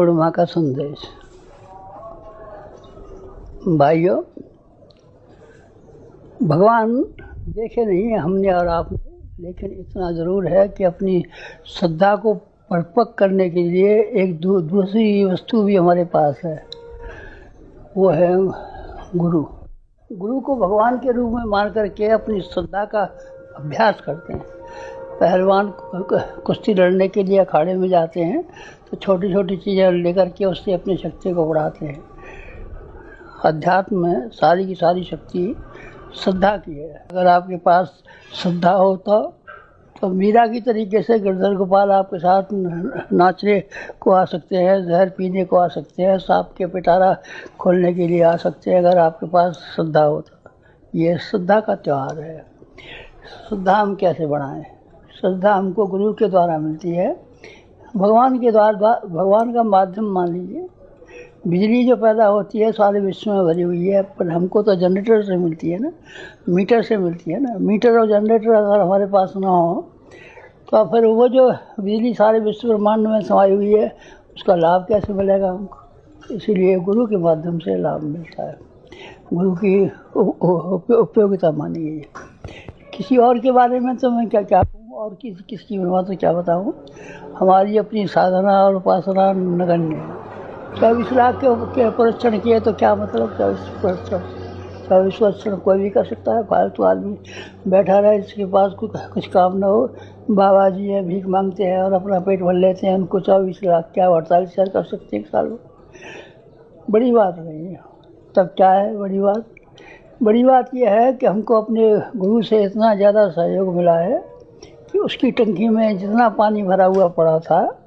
पूर्णिमा का संदेश। भाइयों, भगवान देखे नहीं है हमने और आपने, लेकिन इतना ज़रूर है कि अपनी श्रद्धा को परिपक्व करने के लिए एक दूसरी वस्तु भी हमारे पास है, वो है गुरु। गुरु को भगवान के रूप में मान करके अपनी श्रद्धा का अभ्यास करते हैं। पहलवान कुश्ती लड़ने के लिए अखाड़े में जाते हैं तो छोटी छोटी चीज़ें लेकर के उससे अपनी शक्ति को बढ़ाते हैं। अध्यात्म में सारी की सारी शक्ति श्रद्धा की है। अगर आपके पास श्रद्धा हो तो मीरा की तरीके से गिरधर गोपाल आपके साथ नाचने को आ सकते हैं, जहर पीने को आ सकते हैं, सांप के पिटारा खोलने के लिए आ सकते हैं, अगर आपके पास श्रद्धा हो तो। ये श्रद्धा का त्यौहार है। श्रद्धा हम कैसे बढ़ाएं? श्रद्धा हमको गुरु के द्वारा मिलती है, भगवान के द्वारा। भगवान का माध्यम मान लीजिए। बिजली जो पैदा होती है सारे विश्व में भरी हुई है, पर हमको तो जनरेटर से मिलती है ना, मीटर से मिलती है ना। मीटर और जनरेटर अगर हमारे पास ना हो तो फिर वो जो बिजली सारे विश्व ब्रह्मांड में समाई हुई है उसका लाभ कैसे मिलेगा हमको? इसीलिए गुरु के माध्यम से लाभ मिलता है। गुरु की उपयोगिता मानी गई है। किसी और के बारे में तो मैं क्या कहूँ और किसकी तो क्या बताऊँ। हमारी अपनी साधना और उपासना नगण्य है। 24 लाख के परीक्षण किए तो क्या मतलब? 24 परीक्षण कोई भी कर सकता है। फालतू आदमी बैठा रहे जिसके पास कुछ काम ना हो, बाबा जी हैं भीख मांगते हैं और अपना पेट भर लेते हैं, उनको 24 लाख क्या 48 हज़ार कर सकते हैं एक साल में? बड़ी बात नहीं है। तब क्या है बड़ी बात? बड़ी बात यह है कि हमको अपने गुरु से इतना ज़्यादा सहयोग मिला है कि उसकी टंकी में जितना पानी भरा हुआ पड़ा था,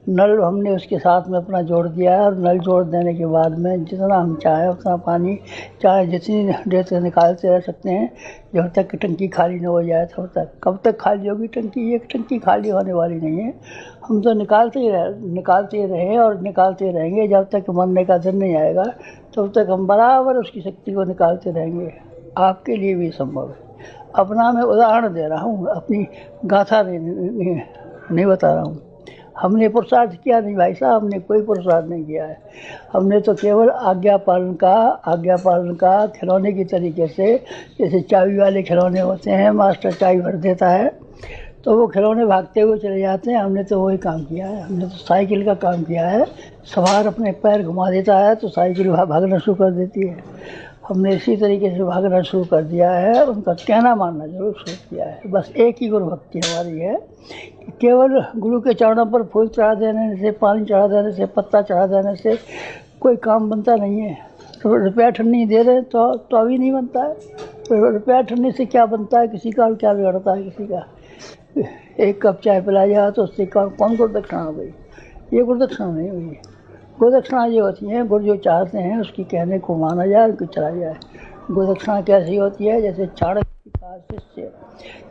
नल हमने उसके साथ में अपना जोड़ दिया है, और नल जोड़ देने के बाद में जितना हम चाहें उतना पानी चाहे जितनी देर तक निकालते रह सकते हैं, जब तक कि टंकी खाली न हो जाए तब तक। कब तक खाली होगी टंकी? एक टंकी खाली होने वाली नहीं है। हम तो निकालते ही रहे और निकालते रहेंगे जब तक मरने का दिन नहीं आएगा, तब तक हम बराबर उसकी शक्ति को निकालते रहेंगे। आपके लिए भी संभव है। अपना मैं उदाहरण दे रहा हूँ, अपनी गाथा नहीं बता रहा हूँ। हमने पुरुषार्थ किया नहीं भाई साहब, हमने कोई पुरुषार्थ नहीं किया है। हमने तो केवल आज्ञा पालन का खिलौने की तरीके से, जैसे चाबी वाले खिलौने होते हैं, मास्टर चाबी भर देता है तो वो खिलौने भागते हुए चले जाते हैं, हमने तो वही काम किया है। हमने तो साइकिल का काम किया है। सवार अपने पैर घुमा देता है तो साइकिल भागना शुरू कर देती है। हमने इसी तरीके से भागना शुरू कर दिया है, उनका कहना मानना जरूर शुरू किया है। बस एक ही गुरु भक्ति हमारी है कि केवल गुरु के चरणों पर फूल चढ़ा देने से, पानी चढ़ा देने से, पत्ता चढ़ा देने से कोई काम बनता नहीं है। रुपया ठन्नी दे रहे तो अभी नहीं बनता है। रुपया ठन्नी से क्या बनता है? किसी का क्या बिगड़ता है किसी का? एक कप चाय पिला जाए तो उससे कौन गुरुदक्षिणा हो गई? ये गुरुदक्षिणा नहीं हुई। गुरुदक्षिणा ये होती है, गुरु जो चाहते हैं उसकी कहने को माना जाए, उनको चला जाए। गुरुदक्षिणा कैसी होती है? जैसे चाणक्य का शिष्य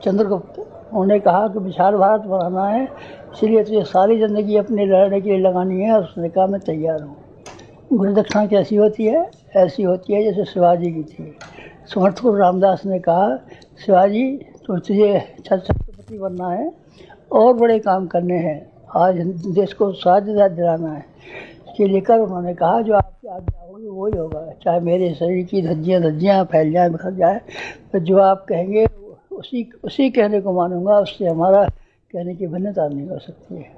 चंद्रगुप्त, उन्होंने कहा कि विशाल भारत बनाना है, इसलिए तुझे सारी ज़िंदगी अपने लड़ने के लिए लगानी है। उसने कहा मैं तैयार हूँ। गुरुदक्षिणा कैसी होती है? ऐसी होती है जैसे शिवाजी की थी। समर्थ गुरु रामदास ने कहा, शिवाजी तो तुझे छत्रपति बनना है और बड़े काम करने हैं, आज देश को स्वाधीनता दिलाना है। इसके लेकर उन्होंने कहा जो आपकी आज्ञा होगी वही होगा, चाहे मेरे शरीर की धज्जियाँ फैल जाए, बिखर जाए, तो जो आप कहेंगे उसी कहने को मानूंगा। उससे हमारा कहने की भिन्नता नहीं हो सकती है।